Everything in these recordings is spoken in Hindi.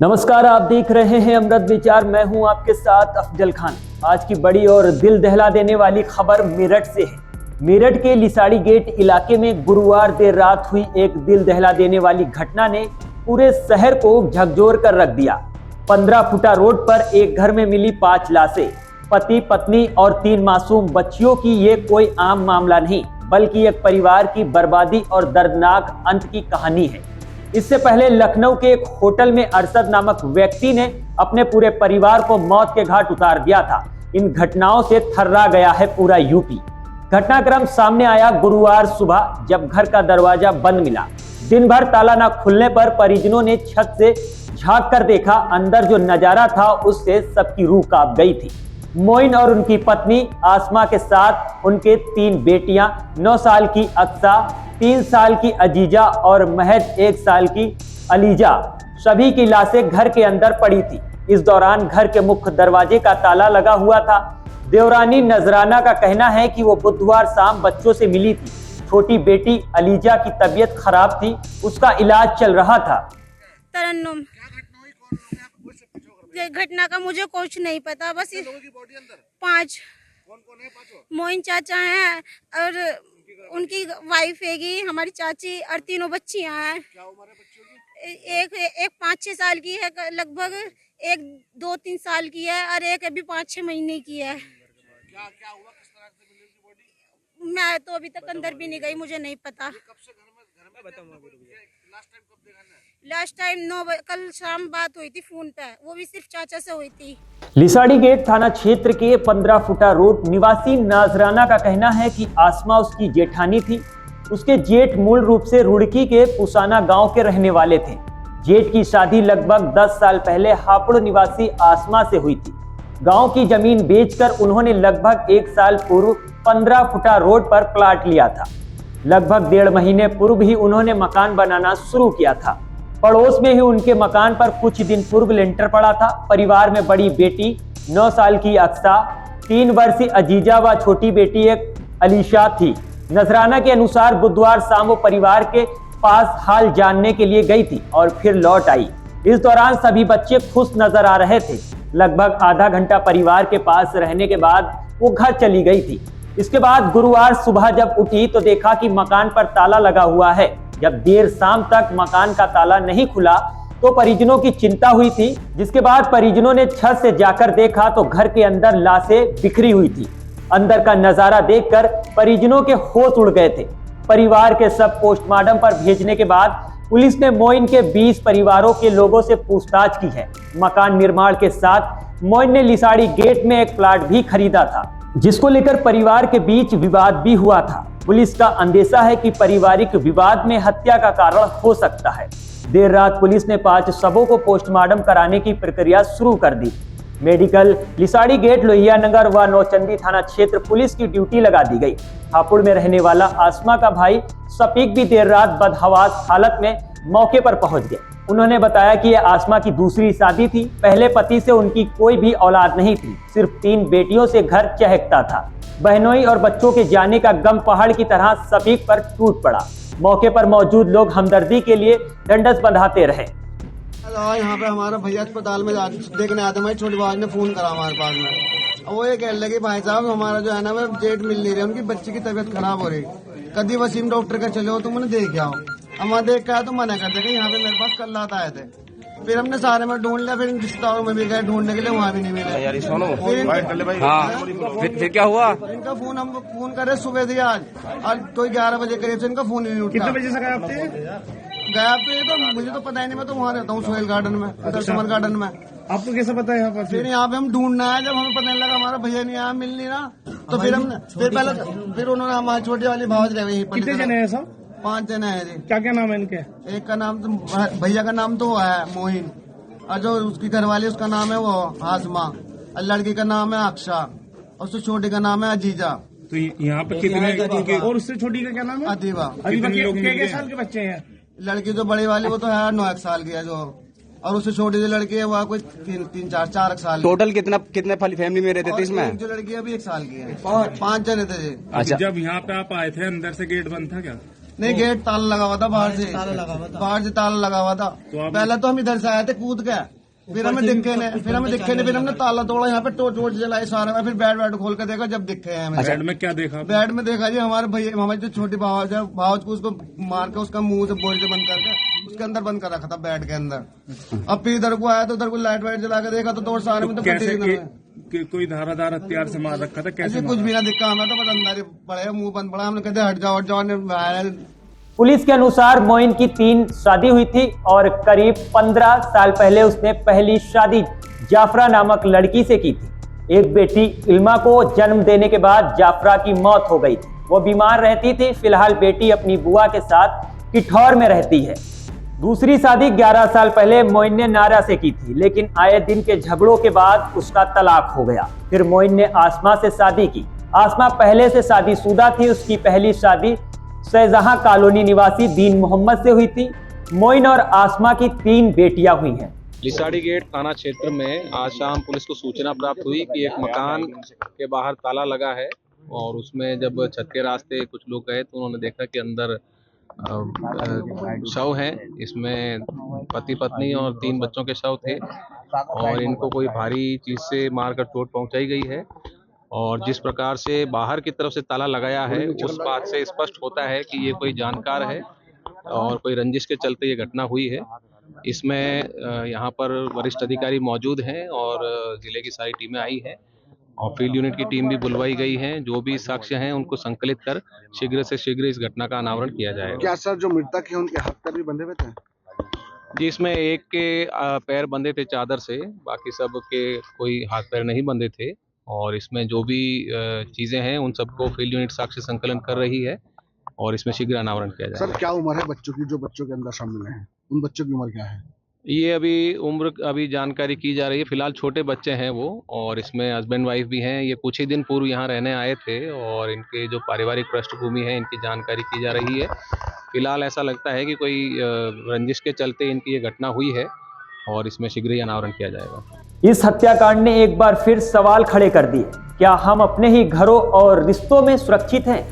नमस्कार, आप देख रहे हैं अमृत विचार। मैं हूं आपके साथ अफजल खान। आज की बड़ी और दिल दहला देने वाली खबर मेरठ से है। मेरठ के लिसाड़ी गेट इलाके में गुरुवार देर रात हुई एक दिल दहला देने वाली घटना ने पूरे शहर को झकझोर कर रख दिया। 15 फुटा रोड पर एक घर में मिली 5 लाशें। पति, पत्नी और 3 मासूम बच्चियों की ये कोई आम मामला नहीं, बल्कि एक परिवार की बर्बादी और दर्दनाक अंत की कहानी है। इससे पहले लखनऊ के एक होटल में अरशद नामक व्यक्ति ने अपने पूरे परिवार को मौत के घाट उतार दिया था। इन घटनाओं से थर्रा गया है पूरा यूपी। घटनाक्रम सामने आया गुरुवार सुबह, जब घर का दरवाजा बंद मिला। दिन भर ताला न खुलने पर परिजनों ने छत से झांक कर देखा। अंदर जो नजारा था उससे सबकी रूह कांप गई थी। मोइन और उनकी पत्नी आसमा के साथ उनके 3 बेटियां, 9 साल की अक्सा, 3 साल की अजीजा और महज 1 साल की अलीजा, सभी की लाशें घर के अंदर पड़ी थी। इस दौरान घर के मुख्य दरवाजे का ताला लगा हुआ था। देवरानी नजराना का कहना है कि वो बुधवार शाम बच्चों से मिली थी। छोटी बेटी अलीजा की तबीयत खराब थी, उसका इलाज चल रहा था। तरन्नुम, ये घटना का मुझे कुछ नहीं पता। बस 5 मोइन चाचा हैं और उनकी वाइफ हैगी, हमारी चाची और 3 बच्चियां हैं। क्या उम्र है बच्चों की? एक 5-6 साल की है लगभग, एक 2-3 साल की है और एक अभी 5-6 महीने की है। क्या हुआ, किस तरह से मिली उनकी बॉडी? मैं तो अभी तक अंदर भी नहीं गई, मुझे नहीं पता। कब से घर में लास्ट टाइम कब देखा? लास्ट टाइम 9 बजे कल शाम बात हुई थी फोन पे, वो भी सिर्फ चाचा से हुई थी। लिसाड़ी गेट थाना क्षेत्र के 15 फुटा रोड निवासी नजराना का कहना है कि आसमा उसकी जेठानी थी। उसके जेठ मूल रूप से रुड़की के पुसाना गांव के रहने वाले थे। जेठ की शादी लगभग 10 साल पहले हापुड़ निवासी आसमा से हुई थी। गांव की जमीन बेचकर उन्होंने लगभग 1 साल पूर्व 15 फुटा रोड पर प्लाट लिया था। लगभग 1.5 महीने पूर्व ही उन्होंने मकान बनाना शुरू किया था। पड़ोस में ही उनके मकान पर कुछ दिन पूर्व लेंटर पड़ा था। परिवार में बड़ी बेटी 9 साल की अक्सा, 3 वर्षीय अजीजा व छोटी बेटी एक अलीशा थी। नजराना के अनुसार बुधवार शाम वो परिवार के पास हाल जानने के लिए गई थी और फिर लौट आई। इस दौरान सभी बच्चे खुश नजर आ रहे थे। लगभग आधा घंटा परिवार के पास रहने के बाद वो घर चली गई थी। इसके बाद गुरुवार सुबह जब उठी तो देखा कि मकान पर ताला लगा हुआ है। जब देर शाम तक मकान का ताला नहीं खुला तो परिजनों की चिंता हुई थी, जिसके बाद परिजनों ने छत से जाकर देखा तो घर के अंदर लाशें बिखरी हुई थी। अंदर का नजारा देखकर परिजनों के होश उड़ गए थे। परिवार के सब पोस्टमार्टम पर भेजने के बाद पुलिस ने मोइन के 20 परिवारों के लोगों से पूछताछ की है। मकान निर्माण के साथ मोइन ने लिसाड़ी गेट में एक प्लाट भी खरीदा था, जिसको लेकर परिवार के बीच विवाद भी हुआ था। पुलिस का अंदेशा है कि पारिवारिक विवाद में हत्या का कारण हो सकता है। देर रात पुलिस ने 5 शवों को पोस्टमार्टम कराने की प्रक्रिया शुरू कर दी। मेडिकल, लिसाड़ी गेट, लोहिया नगर व नौचंदी थाना क्षेत्र पुलिस की ड्यूटी लगा दी गई। हापुड़ में रहने वाला आसमा का भाई सफीक भी देर रात बदहवास हालत में मौके पर पहुंच गए। उन्होंने बताया कि यह आसमा की दूसरी शादी थी। पहले पति से उनकी कोई भी औलाद नहीं थी, सिर्फ 3 बेटियों से घर चहकता था। बहनोई और बच्चों के जाने का गम पहाड़ की तरह सफीक पर टूट पड़ा। मौके पर मौजूद लोग हमदर्दी के लिए ढंढस बंधाते रहे। यहाँ पे हमारा भैया अस्पताल में देखने आते, हमारी छोटी बहन ने फोन करा हमारे पास में। वो ये कह लगे भाई साहब हमारा जो है ना वो डेट मिल नहीं रही, उनकी बच्ची की तबीयत खराब हो रही, कदी वसीम डॉक्टर का चले हो तो मैंने देख आओ। हमारा देख के आया तो मना कर देगा। यहाँ पे मेरे पास कल रात आए थे, फिर हमने सारे में ढूंढ लिया, फिर रिश्तेदारों में भी गए ढूंढने के लिए, वहाँ भी नहीं मिले। यार सुनो, फिर क्या हुआ? इनका फोन हम फोन करे सुबह से आज तो 11 बजे करीब से इनका फोन ही नहीं उठा। कितने बजे से गायब थे? गायब थे तो मुझे तो पता ही नहीं, मैं तो वहाँ रहता हूँ सोहेल गार्डन में, समर गार्डन में। आपको कैसे पता है यहाँ पर? फिर यहाँ पे हम ढूंढना है, जब हमें पता नहीं लगा हमारा भैया नहीं आया, मिल नहीं रहा, तो फिर हमने फिर उन्होंने हमारी छोटी वाली भावज रहे। कितने जने हैं सब? 5 जने हैं जी। क्या क्या नाम है इनके? एक का नाम तो भैया का नाम तो है मोइन, और जो उसकी घरवाली उसका नाम है वो आसमा, और लड़की का नाम है अक्षा, और उससे छोटी का नाम है अजीजा। तो यहाँ पे कितने, और उससे छोटी का क्या नाम है? अदीबा। कितने साल के बच्चे हैं? लड़की जो बड़ी वाली वो तो है 9 साल की है जो, और उससे छोटी जो लड़की है वो कोई 3-4 साल। टोटल कितने फैमिली में रहते थे इसमें? जो लड़की अभी 1 साल की है। 5 जने थे जी। अच्छा, जब यहाँ पे आप आए थे अंदर से गेट बंद था क्या? नहीं, गेट ताला लगा हुआ था बाहर से ताला लगा हुआ था। पहले तो हम इधर से आए थे कूद के, फिर हमें दिखे नहीं, फिर हमने ताला तोड़ा, यहाँ पे टोर्च जलाई सारे में, फिर बेड खोल के देखा, जब दिखे हैं हमें। बेड में क्या देखा? बेड में देखा जी हमारे भैया, हमारी जो छोटी भावज है, भावज को उसको मार के उसका मुंह से बोल से बंद करके उसके अंदर बंद कर रखा था बेड के अंदर। अब फिर इधर को आया तो उधर को लाइट वाइट जला के देखा तो तोड़ सारे में तो कि कोई धारादार हथियार से मार रखा था? कैसे? कुछ भी ना दिखा हमें तो, बस अंदर ही पड़े, मुंह बंद पड़ा, हमने कहते हट जाओ। पुलिस के अनुसार मोइन की 3 शादी हुई थी और करीब 15 साल पहले उसने पहली शादी जाफरा नामक लड़की से की थी। एक बेटी इल्मा को जन्म देने के बाद जाफरा की मौत हो गई थी। वो बीमार रहती थी। फिलहाल बेटी अपनी बुआ के साथ किठौर में रहती है। दूसरी शादी 11 साल पहले मोइन ने नारा से की थी, लेकिन आए दिन के झगड़ों के बाद उसका तलाक हो गया। फिर मोइन ने आसमा से शादी की। आसमा पहले से शादीशुदा थी। उसकी पहली शादी शाहजहां कॉलोनी निवासी दीन मोहम्मद से हुई थी। मोइन और आसमा की 3 बेटियां हुई हैं। लिसाड़ी गेट थाना क्षेत्र में आज शाम पुलिस को सूचना प्राप्त हुई कि एक मकान के बाहर ताला लगा है और उसमें जब छत के रास्ते कुछ लोग गए तो उन्होंने देखा कि अंदर शव हैं। इसमें पति पत्नी और 3 बच्चों के शव थे और इनको कोई भारी चीज़ से मारकर चोट पहुंचाई गई है। और जिस प्रकार से बाहर की तरफ से ताला लगाया है उस बात से स्पष्ट होता है कि ये कोई जानकार है और कोई रंजिश के चलते ये घटना हुई है। इसमें यहाँ पर वरिष्ठ अधिकारी मौजूद हैं और जिले की सारी टीमें आई हैं और फील्ड यूनिट की टीम भी बुलवाई गई है। जो भी साक्ष्य हैं उनको संकलित कर शीघ्र से शीघ्र इस घटना का अनावरण किया जाएगा। क्या सर जो मृतक है उनके हाथ पैर भी बंधे हुए थे? जी, इसमें एक के पैर बंधे थे चादर से, बाकी सब के कोई हाथ पैर नहीं बंधे थे। और इसमें जो भी चीज़ें हैं उन सबको फील्ड यूनिट साक्ष्य संकलन कर रही है और इसमें शीघ्र अनावरण किया जाएगा। सर क्या उम्र है बच्चों की, जो बच्चों के अंदर शामिल हैं, उन बच्चों की उम्र क्या है? ये अभी जानकारी की जा रही है। फिलहाल छोटे बच्चे हैं वो और इसमें हस्बैंड वाइफ भी हैं। ये कुछ ही दिन पूर्व यहाँ रहने आए थे और इनके जो पारिवारिक पृष्ठभूमि है इनकी जानकारी की जा रही है। फिलहाल ऐसा लगता है कि कोई रंजिश के चलते इनकी ये घटना हुई है और इसमें शीघ्र ही अनावरण किया जाएगा। इस हत्याकांड ने एक बार फिर सवाल खड़े कर दिए। क्या हम अपने ही घरों और रिश्तों में सुरक्षित हैं?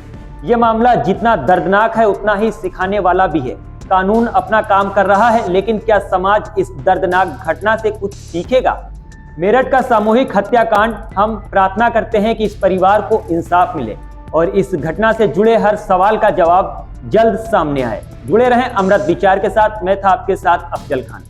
यह मामला जितना दर्दनाक है उतना ही सिखाने वाला भी है। कानून अपना काम कर रहा है, लेकिन क्या समाज इस दर्दनाक घटना से कुछ सीखेगा? मेरठ का सामूहिक हत्याकांड, हम प्रार्थना करते हैं कि इस परिवार को इंसाफ मिले और इस घटना से जुड़े हर सवाल का जवाब जल्द सामने आए। जुड़े रहें अमृत विचार के साथ। मैं था आपके साथ अफजल खान।